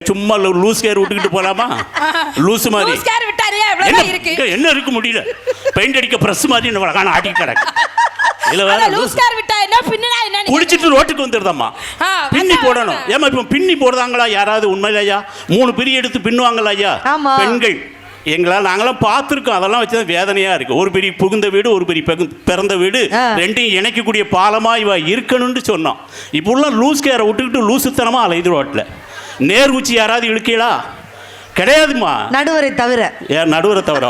சும்மா loose care விட்டுக்கிட்டு போலாமா? லூஸ் மாதிரி என்ன இருக்க முடியல. பெயிண்ட் அடிக்க பிரஸ் மாதிரி என்ன ஆட்டி கிடக்கு. குளிச்சுட்டு ரோட்டுக்கு வந்துருதாம்மா. பின்னி போடணும். ஏமா இப்ப பின்னி போடுறாங்களா யாராவது? உண்மையிலையா 3 பிரி எடுத்து பின்னுவாங்களா ஐயா பெண்கள்? எங்களால் நாங்களாம் பார்த்துருக்கோம். அதெல்லாம் வச்சுதான் வேதனையா இருக்கு. ஒரு பெரிய புகுந்த வீடு, ஒரு பெரிய பிறந்த வீடு, ரெண்டையும் இணைக்கக்கூடிய பாலமா இவ இருக்கணும்னு சொன்னோம். இப்போ உள்ள லூஸ் கேரை விட்டுக்கிட்டு லூசுத்தனமா அலையுது ரோட்டில். நேர் உச்சி யாராவது இழுக்கீங்களா? கிடையாதுமா. நடுவரை தவிர. ஏன் நடுவரை தவிர?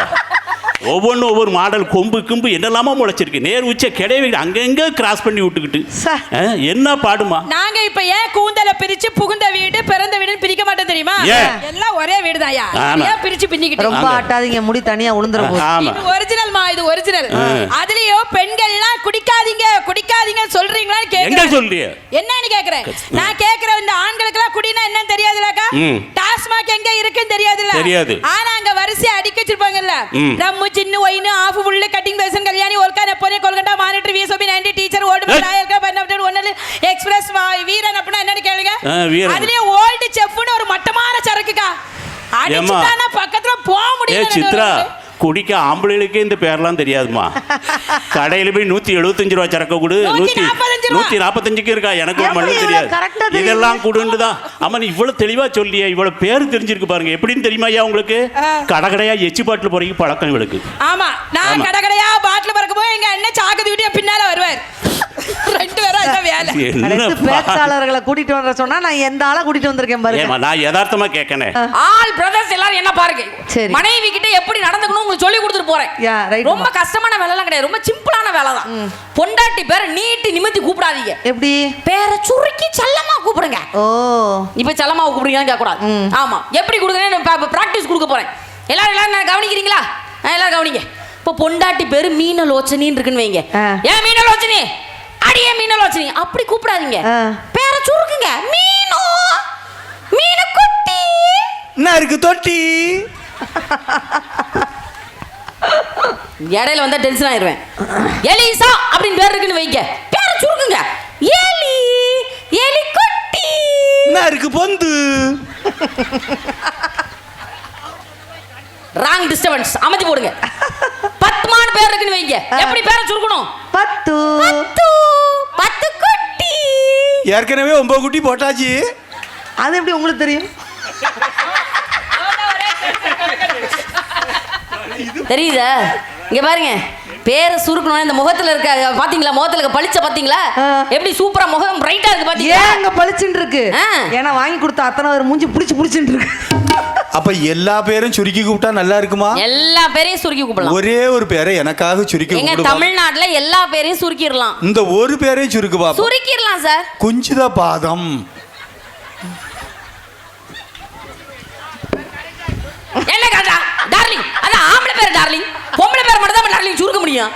ஒவ்வொன்றும் ஒவ்வொரு மாடல் கொம்பு கிம்பு என்னெல்லாமோ முளைச்சிருக்கு. நேர் உச்ச கிடையவே அங்கங்க கிராஸ் பண்ணி விட்டுக்கிட்டு என்ன பாடுமா? நாங்க இப்ப ஏன் கூந்தல பிரிச்சு புகுந்த வீடு பிறந்த வீடுன்னு பிரிக்க மாட்டோம் தெரியுமா? எல்லாம் ஒரே வீடு தான்யா. ஏன் பிரிச்சு பின்னிக்கிட்டு? ரொம்ப ஆட்டாதீங்க, முடி தனியா உளுந்துற போகுது. இது ஒரிஜினல் மா, இது ஒரிஜினல். அதுலயும் பெண்கள்லாம் குடிக்காதீங்க குடிக்காதீங்க சொல்றீங்களான்னு கேக்குறேன். சொல்றிய என்னன்னு கேக்குறேன். நான் கேக்குறேன், இந்த ஆண்களுக்கு எல்லாம் குடினா என்னன்னு தெரியாதுலக்கா? டாஸ்மாக் எங்க இருக்குன்னு தெரியாதுல? ஆனா அங்க வரிசை அடிக்க வச்சிருப்பாங்கல்ல. நம்ம சின்ன ஒயினு ஆஃப் ஃபுல் கட்டிங் பேசன் கல்யாணி ஒர்க்கா நெப்போனே கொல்கட்டா monitor VSOP 90 teacher old royal கா பன்னப்டர் ஒன்னல எக்ஸ்பிரஸ் வீரன் அப்படினா என்னன்னு கேளுங்க. அதுலயே ஓல்ட் செஃப்னு ஒரு மட்டமான சரக்குக்கா அடிச்சுட்டானா பக்கத்துல போக முடியல. ஏ சித்ரா, குடிக்க ஆம்பளைகளுக்கே இந்த பேர்லாம் தெரியாதுமா. கடையில் போய் 175 ரூபா சரக்கு கொடு, 145 இருக்கா, எனக்கு ஒரு மண்ணு தெரியாது. இதெல்லாம் கொடுன்னு தான். ஆமா, நீ இவ்வளவு தெளிவா சொல்லியா? இவ்வளவு பேர் தெரிஞ்சிருக்கு பாருங்க. எப்படின்னு தெரியுமா ஐயா உங்களுக்கு? கடகடையா எச்சி பாட்டில் போறீங்க பழக்கம் இவளுக்கு. ஆமா, நான் கடகடையா பாட்டில் பறக்க போய் எங்க அண்ணன் சாக்கு வீடியோ பின்னால வருவார். 2 பேரும் அதான் வேலை. பேச்சாளர்களை கூட்டிட்டு வர சொன்னா நான் எந்த ஆளை கூட்டிட்டு வந்திருக்கேன் பாருங்க. நான் யதார்த்தமா கேட்கனே. ஆல் பிரதர்ஸ் எல்லாரும் என்ன பாருங்க. மனைவி கிட்ட எப்படி நடந்துக்கணும் உங்களுக்கு சொல்லி கொடுத்துட்டு போறேன். ரொம்ப கஷ்டமான வேலை எல்லாம் கிடையாது. ரொம்ப சிம்பிளான வேலை தான். பொண்டாட்டி பேரை நீட்டி நிமித்தி கூப்பிடாதீங்க. எப்படி? பேரை சுருக்கி செல்லமா கூப்பிடுங்க. ஓ, இப்ப செல்லமா கூப்பிடுறீங்கன்னு கேட்க கூடாது. ஆமா, எப்படி கொடுக்குறேன்னு பிராக்டிஸ் கொடுக்க போறேன். எல்லாரும் கவனிக்கிறீங்களா? எல்லாரும் கவனிங்க. இப்போ பொண்டாட்டி பேரு மீனலோச்சனின்னு இருக்குன்னு வைங்க. ஏன் மீனலோச்சனி? அடியே மீனலோச்சனி அப்படி கூப்பிடாதீங்க. பேரை சுருக்குங்க. மீனோ மீனு குட்டி என்ன இருக்கு தொட்டி. இடையில வந்தா டென்ஷன் ஆயிருவேன். எலிசா அப்படின்னு பேர் இருக்குன்னு வைங்க. பேரை சுருக்குங்க. எலி எலி குட்டி என்ன இருக்கு பொந்து. ராங் டிஸ்டர்பன்ஸ் அமைதி போடுங்க. பத்மான் பேர் இருக்குன்னு வைங்க. எப்படி பேரை சுருக்கணும்? பத்து பத்து பத்து குட்டி. ஏற்கனவே 9 குட்டி போட்டாச்சு. அது எப்படி உங்களுக்கு தெரியும்? தெரியுதா? இங்க பாருங்க, பேரை சுருக்கணும். இந்த முகத்துல இருக்க பாத்தீங்களா? முகத்துல இருக்க பளிச்ச பாத்தீங்களா? எப்படி சூப்பரா முகம் பிரைட்டா இருக்கு பாத்தீங்களா? அங்க பளிச்சுன்னு இருக்கு. ஏன்னா வாங்கி கொடுத்த அத்தனை ஒரு மூஞ்சி புடிச்சுன்னு இருக்கு. அப்ப எல்லா பேரும் சுருக்கி கூப்பிட்டா நல்லா இருக்குமா? எல்லா பேரையும் சுருக்கி கூப்பிடலாம். ஒரே ஒரு பேரை எனக்காக சுருக்கி கூப்பிடுங்க. எங்க தமிழ்நாட்டுல எல்லா பேரையும் சுருக்கிடலாம். இந்த ஒரு பேரையும் சுருக்கு பாப்போம். சுருக்கிடலாம் சார். குஞ்சித பாதம். என்ன கதா? டார்லிங். அத ஆம்பளை பேர் டார்லிங். பொம்பளை பேர் மட்டும் தான் டார்லிங் சுருக்க முடியும்.